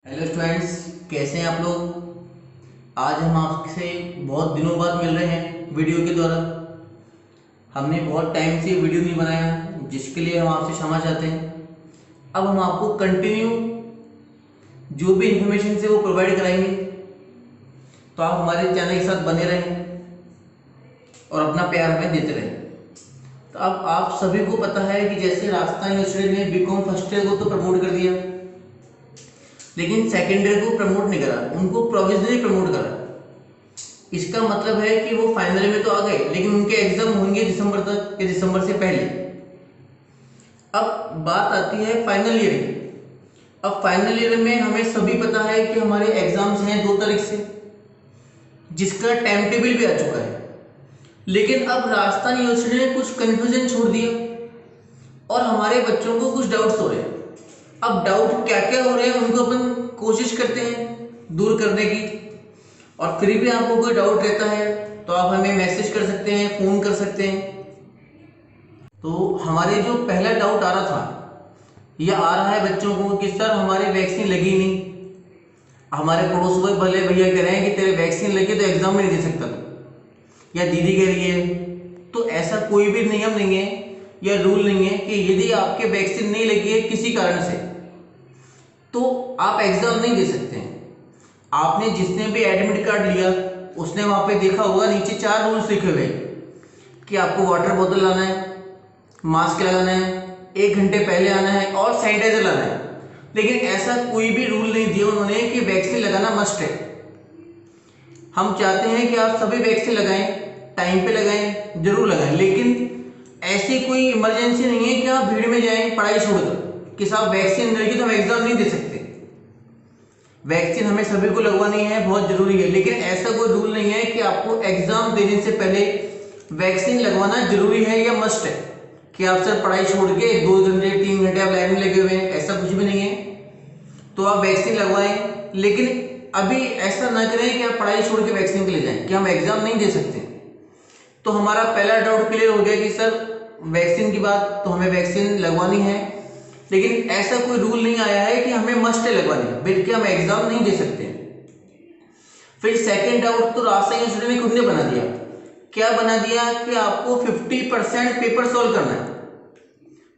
Hello students, कैसे हैं आप लोग। आज हम आपसे बहुत दिनों बाद मिल रहे हैं वीडियो के द्वारा। हमने बहुत टाइम से वीडियो नहीं बनाया, जिसके लिए हम आपसे क्षमा चाहते हैं। अब हम आपको कंटिन्यू जो भी इंफॉर्मेशन से वो प्रोवाइड कराएंगे, तो आप हमारे चैनल के साथ बने रहें और अपना प्यार हमें देते रहें। तो अब आप सभी को पता है कि जैसे राजस्थान यूनिवर्सिटी ने बीकॉम फर्स्ट ईयर को तो प्रमोट कर दिया, लेकिन सेकेंड ईयर को प्रमोट नहीं करा, उनको प्रोविजनली प्रमोट करा। इसका मतलब है कि वो फाइनल में तो आ गए, लेकिन उनके एग्जाम होंगे दिसंबर तक या दिसंबर से पहले। अब बात आती है फाइनल ईयर की। अब फाइनल ईयर में हमें सभी पता है कि हमारे एग्जाम्स हैं 2 तारीख से, जिसका टाइम टेबल भी आ चुका है। लेकिन अब राजस्थान यूनिवर्सिटी ने कुछ कंफ्यूजन छोड़ दिया और हमारे बच्चों को कुछ डाउट्स हो रहे हैं। अब डाउट क्या क्या हो रहे हैं उनको अपन कोशिश करते हैं दूर करने की। और फिर भी आपको कोई डाउट रहता है तो आप हमें मैसेज कर सकते हैं, फ़ोन कर सकते हैं। तो हमारे जो पहला डाउट आ रहा था या आ रहा है बच्चों को कि सर हमारे वैक्सीन लगी नहीं। हमारे पड़ोस में भले भैया कह रहे हैं कि तेरे वैक्सीन लगी तो एग्जाम में नहीं दे सकता तू, या दीदी कह रही है। तो ऐसा कोई भी नियम नहीं है या रूल नहीं है कि यदि आपके वैक्सीन नहीं लगी है किसी कारण से तो आप एग्जाम नहीं दे सकते हैं। आपने जिसने भी एडमिट कार्ड लिया उसने वहां पे देखा होगा नीचे 4 रूल्स लिखे हुए कि आपको वाटर बोतल लाना है, मास्क लगाना है, 1 घंटे पहले आना है और सैनिटाइजर लाना है। लेकिन ऐसा कोई भी रूल नहीं दिया उन्होंने कि वैक्सीन लगाना मस्ट है। हम चाहते हैं कि आप सभी वैक्सीन लगाएं, टाइम पे लगाएं, जरूर लगाएं, लेकिन ऐसी कोई इमरजेंसी नहीं है कि आप भीड़ में जाएं पढ़ाई छोड़कर कि साहब वैक्सीन लगी तो हम एग्जाम नहीं दे सकते। वैक्सीन हमें सभी को लगवानी है, बहुत जरूरी है, लेकिन ऐसा कोई रूल नहीं है कि आपको एग्जाम देने से पहले वैक्सीन लगवाना जरूरी है या मस्ट है कि आप सर पढ़ाई छोड़ के 2 घंटे 3 घंटे आप लाइन में लगे हुए हैं, ऐसा कुछ भी नहीं है। तो आप वैक्सीन लगवाएं, लेकिन अभी ऐसा ना करें कि आप पढ़ाई छोड़ के वैक्सीन के लिए जाएं कि हम एग्जाम नहीं दे सकते। तो हमारा पहला डाउट क्लियर हो गया कि सर वैक्सीन की बात तो हमें वैक्सीन लगवानी है, लेकिन ऐसा कोई रूल नहीं आया है कि हमें मस्ट है लगवानी है, बल्कि हम एग्जाम नहीं दे सकते। फिर सेकंड डाउट तो राजस्थान यूनिवर्सिटी ने खुद ने बना दिया। क्या बना दिया कि आपको 50% पेपर सॉल्व करना है।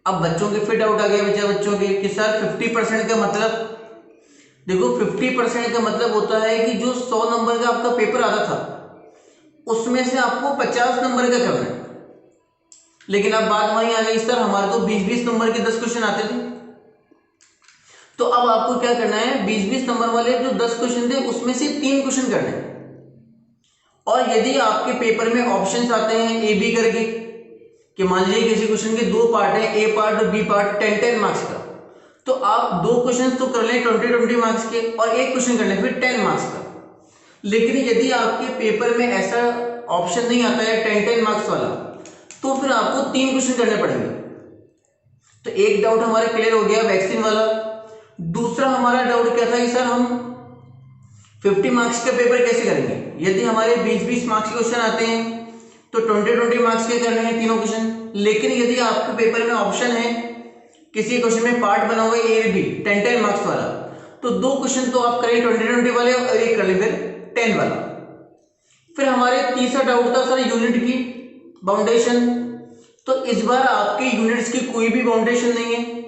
अब बच्चों के फिर डाउट आ गया बच्चों के कि सर 50% का मतलब, देखो 50% का मतलब होता है कि जो 100 नंबर का आपका पेपर आता था उसमें से आपको 50 नंबर का करना है। लेकिन अब बात वहीं आ गई सर हमारे को 20-20 नंबर के 10 क्वेश्चन आते थे। तो अब आपको क्या करना है, 20-20 नंबर वाले जो 10 क्वेश्चन थे उसमें से 3 क्वेश्चन करने हैं। और यदि आपके पेपर में ऑप्शंस आते हैं ए बी करके, कि मान लीजिए किसी क्वेश्चन के 2 पार्ट है, ए पार्ट और बी पार्ट, 10-10 मार्क्स का, तो आप 2 क्वेश्चन तो कर लें 20-20 मार्क्स के और एक क्वेश्चन कर लें फिर 10 मार्क्स का। लेकिन यदि आपके पेपर में ऐसा ऑप्शन नहीं आता है 10-10 मार्क्स वाला, तो फिर आपको 3 क्वेश्चन करने पड़ेंगे। तो एक डाउट हमारा क्लियर हो गया वैक्सीन वाला। दूसरा हमारा डाउट क्या था कि सर हम 50 मार्क्स का पेपर कैसे करेंगे। यदि हमारे 20-20 मार्क्स के क्वेश्चन आते हैं तो 20-20 मार्क्स के करने हैं तीनों क्वेश्चन। लेकिन यदि आपके पेपर में ऑप्शन है किसी क्वेश्चन में पार्ट बना हुआ है ए बी 10-10 मार्क्स वाला, तो 2 क्वेश्चन तो आप करें 20-20 वाले और एक कर ले फिर 10 वाला। फिर हमारे तीसरा डाउट था सर यूनिट की बाउंडेशन। तो इस बार आपके यूनिट्स की कोई भी बाउंडेशन नहीं है,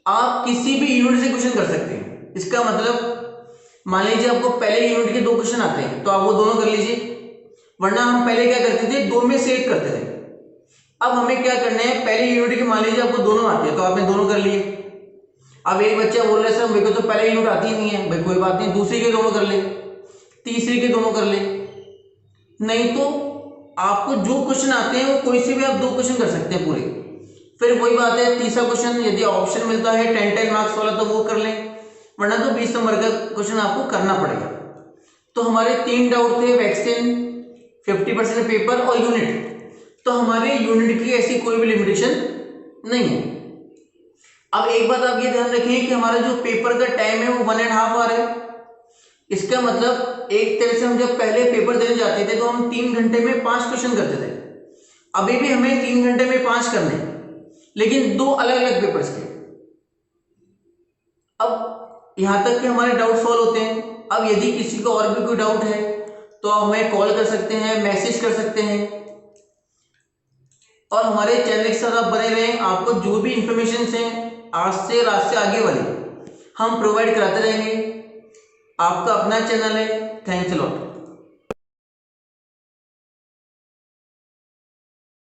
आप किसी भी यूनिट से क्वेश्चन कर सकते हैं। इसका मतलब मान लीजिए आपको पहले यूनिट के 2 क्वेश्चन आते हैं तो आप वो दोनों कर लीजिए, वरना हम पहले क्या करते थे 2 में से 1 करते थे। अब हमें क्या करना है, पहले यूनिट के मान लीजिए आपको दोनों आते हैं तो आपने दोनों कर लिए। अब एक बच्चा बोल रहा है सर मेरे को तो पहले यूनिट आती ही नहीं है, भाई कोई बात नहीं, दूसरी के दोनों कर ले, तीसरी के दोनों कर ले। नहीं तो आपको जो क्वेश्चन आते हैं वो कोई से भी आप 2 क्वेश्चन कर सकते हैं पूरे। फिर वही बात है, तीसरा क्वेश्चन यदि ऑप्शन मिलता है 10-10 मार्क्स वाला तो वो कर लें, वरना तो 20 नंबर का क्वेश्चन आपको करना पड़ेगा। तो हमारे 3 डाउट थे, वैक्सीन, 50% पेपर और यूनिट। तो हमारे यूनिट की ऐसी कोई भी लिमिटेशन नहीं है। अब एक बात आप ये ध्यान रखिए कि हमारा जो पेपर का टाइम है वो 1.5 आवर है। इसका मतलब एक तरह से हम जब पहले पेपर देने जाते थे तो हम 3 घंटे में 5 क्वेश्चन करते थे। अभी भी हमें 3 घंटे में 5 करने, लेकिन 2 अलग अलग पेपर्स के। अब यहाँ तक कि हमारे डाउट सॉल्व होते हैं। अब यदि किसी को और भी कोई डाउट है तो आप हमें कॉल कर सकते हैं, मैसेज कर सकते हैं, और हमारे चैनल के साथ आप बने रहें। आपको जो भी इंफॉर्मेशन हैं आज से रात से आगे वाले हम प्रोवाइड कराते रहेंगे। आपका अपना चैनल है। Thanks a lot.